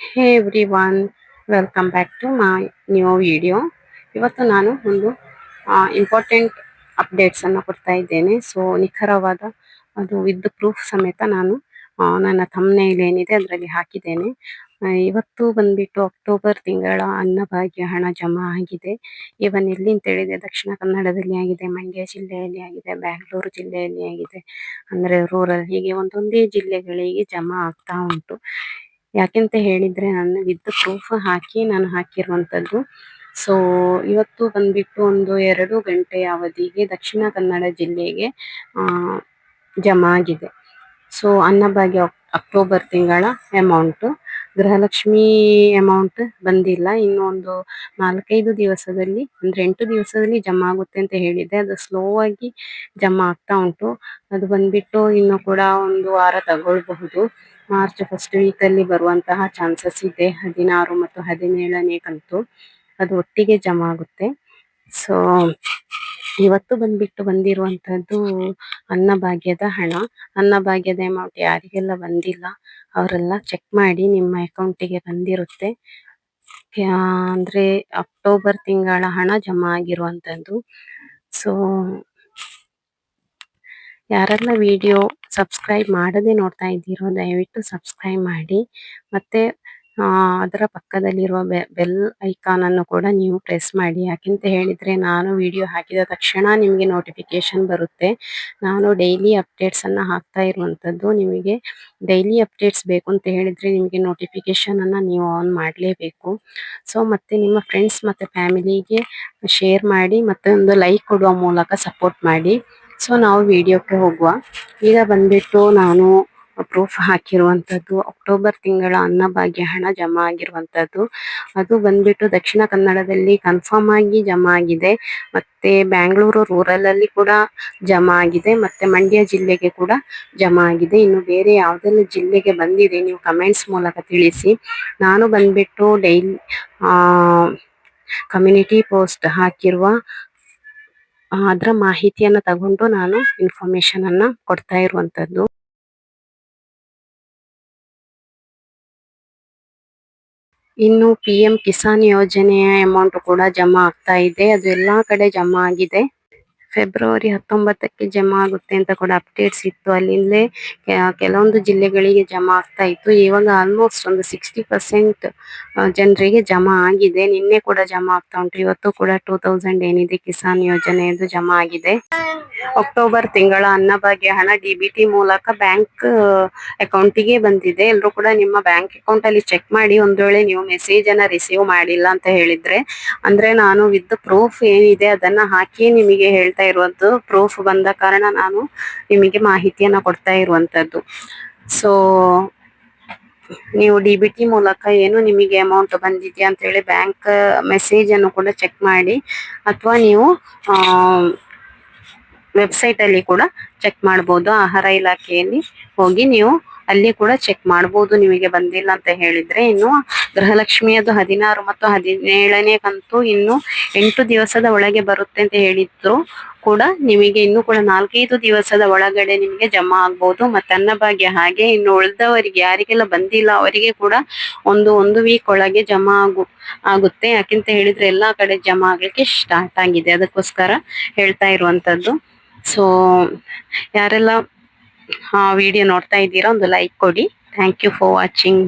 Hey everyone, welcome back to my new video. ಇವತ್ತು ನಾನು ಒಂದು ಇಂಪಾರ್ಟೆಂಟ್ ಅಪ್ಡೇಟ್ಸ್ ಅನ್ನು ಕೊಡ್ತಾ ಇದ್ದೇನೆ. ಸೊ ನಿಖರವಾದ ಅದು ವಿತ್ ಪ್ರೂಫ್ ಸಮೇತ ನಾನು ನನ್ನ ಥಂಬ್ನೇಲ್ ಏನಿದೆ ಅದರಲ್ಲಿ ಹಾಕಿದ್ದೇನೆ. ಇವತ್ತು ಬಂದ್ಬಿಟ್ಟು ಅಕ್ಟೋಬರ್ ತಿಂಗಳ ಅನ್ನಭಾಗ್ಯ ಹಣ ಜಮಾ ಆಗಿದೆ. ಇವನ್ ಎಲ್ಲಿ ಅಂತ ಹೇಳಿದ್ರೆ ದಕ್ಷಿಣ ಕನ್ನಡದಲ್ಲಿ ಆಗಿದೆ, ಮಂಡ್ಯ ಜಿಲ್ಲೆಯಲ್ಲಿ ಆಗಿದೆ, ಬ್ಯಾಂಗ್ಳೂರು ಜಿಲ್ಲೆಯಲ್ಲಿ ಆಗಿದೆ, ಅಂದ್ರೆ ರೂರಲ್, ಹೀಗೆ ಒಂದೊಂದೇ ಜಿಲ್ಲೆಗಳಿಗೆ ಜಮಾ ಆಗ್ತಾ ಉಂಟು. ಯಾಕೆಂತ ಹೇಳಿದ್ರೆ ನಾನು ವಿತ್ ಪ್ರೂಫ್ ಹಾಕಿ ನಾನು ಹಾಕಿರುವಂತದ್ದು. ಸೊ ಇವತ್ತು ಬಂದ್ಬಿಟ್ಟು ಒಂದು 2 ಗಂಟೆಯ ಅವಧಿಗೆ ದಕ್ಷಿಣ ಕನ್ನಡ ಜಿಲ್ಲೆಗೆ ಆ ಜಮಾ ಆಗಿದೆ. ಸೊ ಅನ್ನಭಾಗ್ಯ ಅಕ್ಟೋಬರ್ ತಿಂಗಳ ಅಮೌಂಟ್, ಗೃಹಲಕ್ಷ್ಮಿ ಅಮೌಂಟ್ ಬಂದಿಲ್ಲ. ಇನ್ನು ಒಂದು 4-5 ದಿವಸದಲ್ಲಿ, ಅಂದ್ರೆ 8 ದಿವಸದಲ್ಲಿ ಜಮಾ ಆಗುತ್ತೆ ಅಂತ ಹೇಳಿದೆ. ಅದು ಸ್ಲೋ ಆಗಿ ಜಮಾ ಆಗ್ತಾ ಉಂಟು. ಅದು ಬಂದ್ಬಿಟ್ಟು ಇನ್ನು ಕೂಡ ಒಂದು ವಾರ ತಗೊಳ್ಬಹುದು. ಮಾರ್ಚ್ ಫಸ್ಟ್ ವೀಕ್ ಅಲ್ಲಿ ಬರುವಂತಹ ಚಾನ್ಸಸ್ ಇದೆ. 16 ಮತ್ತು 17ನೇ ಕಂತು ಅದು ಒಟ್ಟಿಗೆ ಜಮಾ ಆಗುತ್ತೆ. ಸೊ ಇವತ್ತು ಬಂದ್ಬಿಟ್ಟು ಬಂದಿರುವಂತದ್ದು ಅನ್ನಭಾಗ್ಯದ ಹಣ. ಅನ್ನಭಾಗ್ಯದ ಅಮೌಂಟ್ ಯಾರಿಗೆಲ್ಲ ಬಂದಿಲ್ಲ ಅವರೆಲ್ಲ ಚೆಕ್ ಮಾಡಿ, ನಿಮ್ಮ ಅಕೌಂಟಿಗೆ ಬಂದಿರುತ್ತೆ. ಅಂದ್ರೆ ಅಕ್ಟೋಬರ್ ತಿಂಗಳ ಹಣ ಜಮಾ ಆಗಿರುವಂತದ್ದು. ಸೊ ಯಾರೆಲ್ಲ ವಿಡಿಯೋ ಸಬ್ಸ್ಕ್ರೈಬ್ ಮಾಡದೆ ನೋಡ್ತಾ ಇದ್ದೀರೋ ದಯವಿಟ್ಟು ಸಬ್ಸ್ಕ್ರೈಬ್ ಮಾಡಿ. ಮತ್ತೆ ಅದರ ಪಕ್ಕದಲ್ಲಿರುವ ಬೆಲ್ ಐಕಾನ್ ಅನ್ನು ಕೂಡ ನೀವು ಪ್ರೆಸ್ ಮಾಡಿ. ಯಾಕೆಂತ ಹೇಳಿದ್ರೆ ನಾನು ವಿಡಿಯೋ ಹಾಕಿದ ತಕ್ಷಣ ನಿಮಗೆ ನೋಟಿಫಿಕೇಶನ್ ಬರುತ್ತೆ. ನಾನು ಡೈಲಿ ಅಪ್ಡೇಟ್ಸ್ ಅನ್ನ ಹಾಕ್ತಾ ಇರುವಂತದ್ದು. ನಿಮಗೆ ಡೈಲಿ ಅಪ್ಡೇಟ್ಸ್ ಬೇಕು ಅಂತ ಹೇಳಿದ್ರೆ ನಿಮಗೆ ನೋಟಿಫಿಕೇಶನ್ ಅನ್ನ ನೀವು ಆನ್ ಮಾಡಲೇಬೇಕು. ಸೊ ಮತ್ತೆ ನಿಮ್ಮ ಫ್ರೆಂಡ್ಸ್ ಮತ್ತೆ ಫ್ಯಾಮಿಲಿಗೆ ಶೇರ್ ಮಾಡಿ, ಮತ್ತೆ ಒಂದು ಲೈಕ್ ಕೊಡುವ ಮೂಲಕ ಸಪೋರ್ಟ್ ಮಾಡಿ. ಸೊ ನಾವು ವಿಡಿಯೋಕ್ಕೆ ಹೋಗುವ. ಈಗ ಬಂದ್ಬಿಟ್ಟು ನಾನು ಪ್ರೂಫ್ ಹಾಕಿರುವಂತದ್ದು ಅಕ್ಟೋಬರ್ ತಿಂಗಳ ಅನ್ನಭಾಗ್ಯ ಹಣ ಜಮಾ ಆಗಿರುವಂತದ್ದು. ಅದು ಬಂದ್ಬಿಟ್ಟು ದಕ್ಷಿಣ ಕನ್ನಡದಲ್ಲಿ ಕನ್ಫರ್ಮ್ ಆಗಿ ಜಮಾ ಆಗಿದೆ, ಮತ್ತೆ ಬ್ಯಾಂಗ್ಳೂರು ರೂರಲ್ ಅಲ್ಲಿ ಕೂಡ ಜಮಾ ಆಗಿದೆ, ಮತ್ತೆ ಮಂಡ್ಯ ಜಿಲ್ಲೆಗೆ ಕೂಡ ಜಮಾ ಆಗಿದೆ. ಇನ್ನು ಬೇರೆ ಯಾವ್ದೆಲ್ಲ ಜಿಲ್ಲೆಗೆ ಬಂದಿದೆ ನೀವು ಕಮೆಂಟ್ಸ್ ಮೂಲಕ ತಿಳಿಸಿ. ನಾನು ಬಂದ್ಬಿಟ್ಟು ಡೈಲಿ ಕಮ್ಯುನಿಟಿ ಪೋಸ್ಟ್ ಹಾಕಿರುವ ಅದರ ಮಾಹಿತಿಯನ್ನ ತಗೊಂಡು ನಾನು ಇನ್ಫಾರ್ಮೇಶನ್ ಅನ್ನ ಕೊಡ್ತಾ ಇರುವಂತದ್ದು. ಇನ್ನು PM ಕಿಸಾನ್ ಯೋಜನೆಯ ಅಮೌಂಟ್ ಕೂಡ ಜಮಾ ಆಗ್ತಾ ಇದೆ. ಅದು ಎಲ್ಲಾ ಕಡೆ ಜಮಾ ಆಗಿದೆ. ಫೆಬ್ರವರಿ 19ಕ್ಕೆ ಜಮಾ ಆಗುತ್ತೆ ಅಂತ ಕೂಡ ಅಪ್ಡೇಟ್ಸ್ ಇತ್ತು. ಅಲ್ಲಿಂದಲೇ ಕೆಲವೊಂದು ಜಿಲ್ಲೆಗಳಿಗೆ ಜಮಾ ಆಗ್ತಾ ಇತ್ತು. ಇವಾಗ ಆಲ್ಮೋಸ್ಟ್ ಒಂದು 60% ಜನರಿಗೆ ಜಮಾ ಆಗಿದೆ. ನಿನ್ನೆ ಕೂಡ ಜಮಾ ಆಗ್ತಾ ಉಂಟು. ಇವತ್ತು ಕೂಡ 2000 ಏನಿದೆ ಕಿಸಾನ್ ಯೋಜನೆಯದು ಜಮಾ ಆಗಿದೆ. ಅಕ್ಟೋಬರ್ ತಿಂಗಳ ಅನ್ನಭಾಗ್ಯ ಹಣ DBT ಮೂಲಕ ಬ್ಯಾಂಕ್ ಅಕೌಂಟಿಗೆ ಬಂದಿದೆ. ಎಲ್ಲರೂ ಕೂಡ ನಿಮ್ಮ ಬ್ಯಾಂಕ್ ಅಕೌಂಟ್ ಅಲ್ಲಿ ಚೆಕ್ ಮಾಡಿ. ಒಂದು ವೇಳೆ ನೀವು ಮೆಸೇಜ್ ಅನ್ನ ರಿಸೀವ್ ಮಾಡಿಲ್ಲ ಅಂತ ಹೇಳಿದ್ರೆ, ಅಂದ್ರೆ ನಾನು ವಿತ್ ಪ್ರೂಫ್ ಏನಿದೆ ಅದನ್ನ ಹಾಕಿ ನಿಮಗೆ ಹೇಳ್ತಾ ಇರುವಂತದ್ದು. ಪ್ರೂಫ್ ಬಂದ ಕಾರಣ ನಾನು ನಿಮಗೆ ಮಾಹಿತಿಯನ್ನ ಕೊಡ್ತಾ ಇರುವಂತದ್ದು. ಸೊ ನೀವು DBT ಮೂಲಕ ಏನು ನಿಮಗೆ ಅಮೌಂಟ್ ಬಂದಿದೆಯಾ ಅಂತ ಹೇಳಿ ಬ್ಯಾಂಕ್ ಮೆಸೇಜ್ ಅನ್ನು ಕೂಡ ಚೆಕ್ ಮಾಡಿ, ಅಥವಾ ನೀವು ವೆಬ್ಸೈಟ್ ಅಲ್ಲಿ ಕೂಡ ಚೆಕ್ ಮಾಡಬಹುದು. ಆಹಾರ ಇಲಾಖೆಯಲ್ಲಿ ಹೋಗಿ ನೀವು ಅಲ್ಲಿ ಕೂಡ ಚೆಕ್ ಮಾಡಬಹುದು ನಿಮಗೆ ಬಂದಿಲ್ಲ ಅಂತ ಹೇಳಿದ್ರೆ. ಇನ್ನು ಗೃಹಲಕ್ಷ್ಮಿಯದು 16 ಮತ್ತು 17ನೇ ಕಂತು ಇನ್ನು 8 ದಿವಸದ ಒಳಗೆ ಬರುತ್ತೆ ಅಂತ ಹೇಳಿದ್ರು ಕೂಡ ನಿಮಗೆ ಇನ್ನು ಕೂಡ 4-5 ದಿವಸದ ಒಳಗಡೆ ನಿಮಗೆ ಜಮಾ ಆಗ್ಬಹುದು. ಮತ್ತೆ ಅನ್ನಭಾಗ್ಯ ಹಾಗೆ ಇನ್ನು ಉಳಿದವರಿಗೆ ಯಾರಿಗೆಲ್ಲ ಬಂದಿಲ್ಲ ಅವರಿಗೆ ಕೂಡ ಒಂದು ವೀಕ್ ಒಳಗೆ ಜಮಾ ಆಗುತ್ತೆ. ಯಾಕೆಂತ ಹೇಳಿದ್ರೆ ಎಲ್ಲಾ ಕಡೆ ಜಮಾ ಆಗ್ಲಿಕ್ಕೆ ಸ್ಟಾರ್ಟ್ ಆಗಿದೆ, ಅದಕ್ಕೋಸ್ಕರ ಹೇಳ್ತಾ ಇರುವಂತದ್ದು. ಸೊ ಯಾರೆಲ್ಲ ವಿಡಿಯೋ ನೋಡ್ತಾ ಇದ್ದೀರಾ ಒಂದು ಲೈಕ್ ಕೊಡಿ. Thank you for watching.